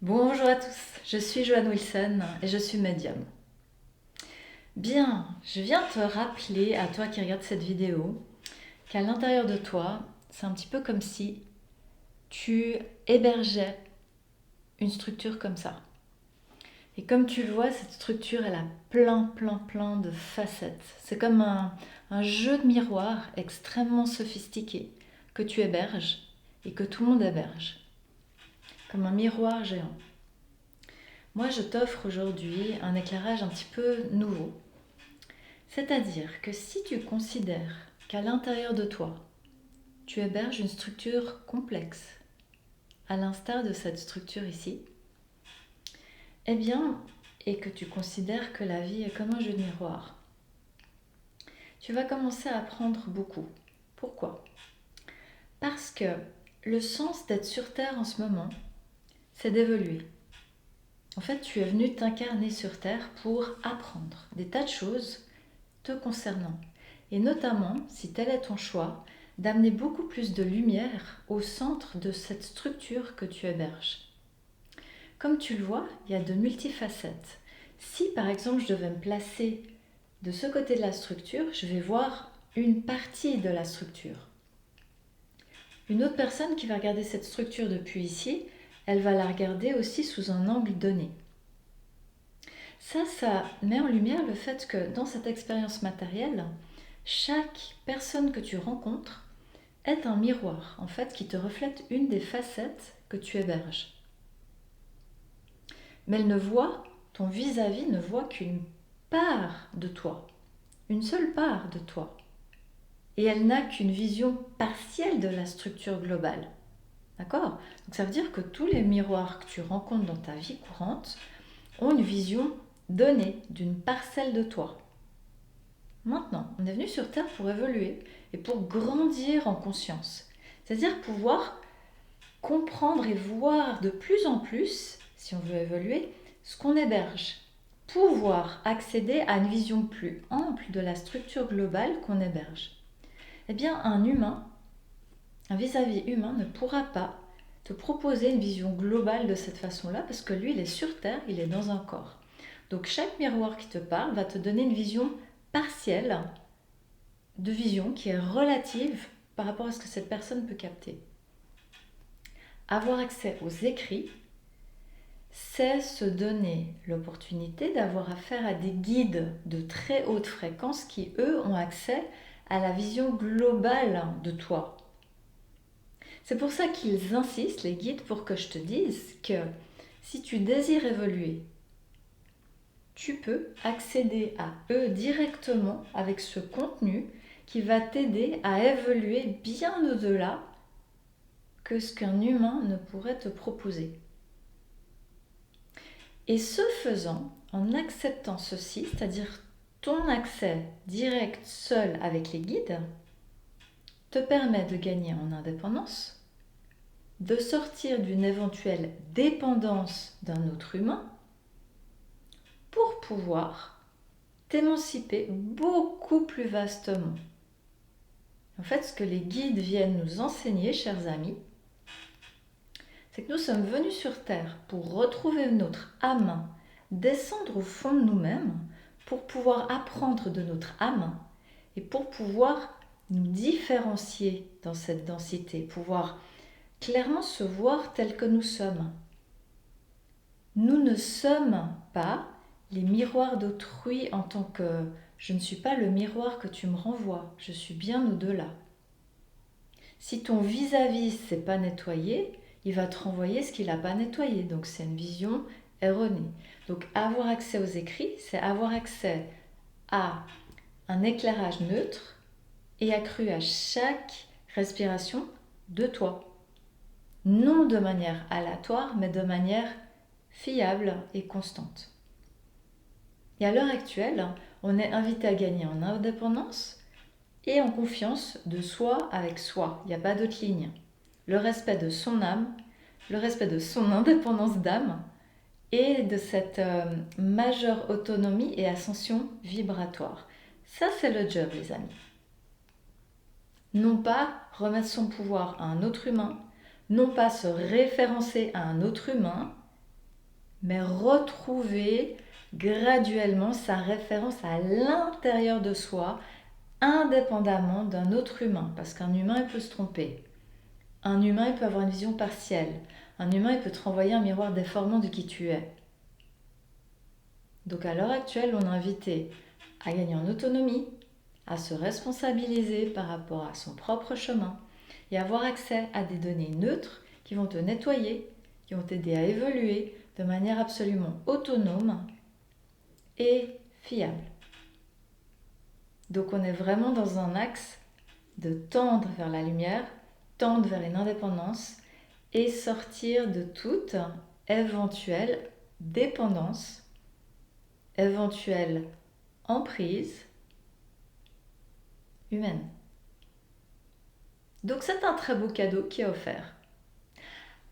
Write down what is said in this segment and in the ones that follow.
Bonjour à tous, je suis Joanne Wilson et je suis médium. Bien, je viens te rappeler à toi qui regarde cette vidéo qu'à l'intérieur de toi, c'est un petit peu comme si tu hébergeais une structure comme ça. Et comme tu le vois, cette structure, elle a plein de facettes. C'est comme un jeu de miroir extrêmement sophistiqué que tu héberges et que tout le monde héberge. Comme un miroir géant. Moi, je t'offre aujourd'hui un éclairage un petit peu nouveau. C'est-à-dire que si tu considères qu'à l'intérieur de toi, tu héberges une structure complexe, à l'instar de cette structure ici, eh bien, et que tu considères que la vie est comme un jeu de miroir, tu vas commencer à apprendre beaucoup. Pourquoi? Parce que le sens d'être sur Terre en ce moment, c'est d'évoluer. En fait, tu es venu t'incarner sur Terre pour apprendre des tas de choses te concernant. Et notamment, si tel est ton choix, d'amener beaucoup plus de lumière au centre de cette structure que tu héberges. Comme tu le vois, il y a de multifacettes. Si par exemple je devais me placer de ce côté de la structure, je vais voir une partie de la structure. Une autre personne qui va regarder cette structure depuis ici, elle va la regarder aussi sous un angle donné. Ça met en lumière le fait que dans cette expérience matérielle, chaque personne que tu rencontres est un miroir, en fait, qui te reflète une des facettes que tu héberges. Mais elle ne voit, ton vis-à-vis ne voit qu'une part de toi, une seule part de toi. Et elle n'a qu'une vision partielle de la structure globale. D'accord? Donc ça veut dire que tous les miroirs que tu rencontres dans ta vie courante ont une vision donnée d'une parcelle de toi. Maintenant, on est venu sur Terre pour évoluer et pour grandir en conscience. C'est-à-dire pouvoir comprendre et voir de plus en plus, si on veut évoluer, ce qu'on héberge. Pouvoir accéder à une vision plus ample de la structure globale qu'on héberge. Eh bien, un humain, un vis-à-vis humain ne pourra pas te proposer une vision globale de cette façon-là parce que lui, il est sur Terre, il est dans un corps. Donc chaque miroir qui te parle va te donner une vision partielle de vision qui est relative par rapport à ce que cette personne peut capter. Avoir accès aux écrits, c'est se donner l'opportunité d'avoir affaire à des guides de très haute fréquence qui, eux, ont accès à la vision globale de toi. C'est pour ça qu'ils insistent, les guides, pour que je te dise que si tu désires évoluer, tu peux accéder à eux directement avec ce contenu qui va t'aider à évoluer bien au-delà que ce qu'un humain ne pourrait te proposer. Et ce faisant, en acceptant ceci, c'est-à-dire ton accès direct seul avec les guides, te permet de gagner en indépendance, de sortir d'une éventuelle dépendance d'un autre humain pour pouvoir t'émanciper beaucoup plus vastement. En fait, ce que les guides viennent nous enseigner, chers amis, c'est que nous sommes venus sur Terre pour retrouver notre âme, descendre au fond de nous-mêmes, pour pouvoir apprendre de notre âme et pour pouvoir nous différencier dans cette densité, pouvoir clairement se voir tel que nous sommes. Nous ne sommes pas les miroirs d'autrui en tant que je ne suis pas le miroir que tu me renvoies, je suis bien au-delà. Si ton vis-à-vis s'est pas nettoyé, il va te renvoyer ce qu'il n'a pas nettoyé. Donc c'est une vision erronée. Donc avoir accès aux écrits, c'est avoir accès à un éclairage neutre et accru à chaque respiration de toi. Non de manière aléatoire, mais de manière fiable et constante. Et à l'heure actuelle, on est invité à gagner en indépendance et en confiance de soi avec soi. Il n'y a pas d'autre ligne. Le respect de son âme, le respect de son indépendance d'âme et de cette majeure autonomie et ascension vibratoire. Ça, c'est le job, les amis. Non pas remettre son pouvoir à un autre humain, non pas se référencer à un autre humain, mais retrouver graduellement sa référence à l'intérieur de soi, indépendamment d'un autre humain, parce qu'un humain il peut se tromper, un humain il peut avoir une vision partielle, un humain il peut te renvoyer un miroir déformant de qui tu es. Donc à l'heure actuelle, on est invité à gagner en autonomie, à se responsabiliser par rapport à son propre chemin et avoir accès à des données neutres qui vont te nettoyer, qui vont t'aider à évoluer de manière absolument autonome et fiable. Donc on est vraiment dans un axe de tendre vers la lumière, tendre vers une indépendance et sortir de toute éventuelle dépendance, éventuelle emprise humaine. Donc c'est un très beau cadeau qui est offert.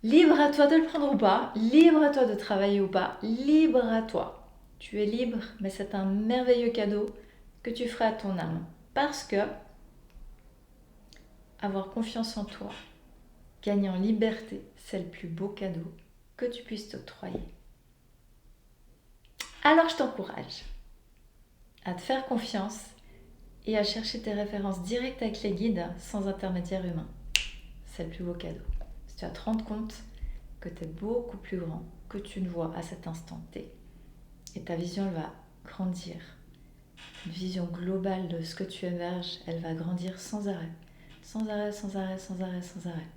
Libre à toi de le prendre ou pas, libre à toi de travailler ou pas, libre à toi. Tu es libre, mais c'est un merveilleux cadeau que tu feras à ton âme. Parce que avoir confiance en toi, gagner en liberté, c'est le plus beau cadeau que tu puisses t'octroyer. Alors je t'encourage à te faire confiance et à chercher tes références directes avec les guides sans intermédiaire humain. C'est le plus beau cadeau. Si tu vas te rendre compte que tu es beaucoup plus grand que tu ne vois à cet instant T. Et ta vision elle va grandir. Une vision globale de ce que tu émerges, elle va grandir sans arrêt. Sans arrêt, sans arrêt, sans arrêt, sans arrêt.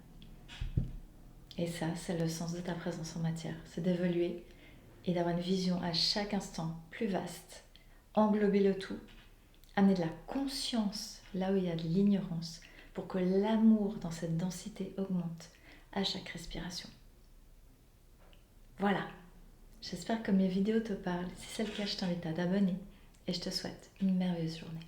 Et ça, c'est le sens de ta présence en matière. C'est d'évoluer et d'avoir une vision à chaque instant plus vaste. Englober le tout. Amener de la conscience là où il y a de l'ignorance pour que l'amour dans cette densité augmente à chaque respiration. Voilà, j'espère que mes vidéos te parlent. Si c'est le cas, je t'invite à t'abonner et je te souhaite une merveilleuse journée.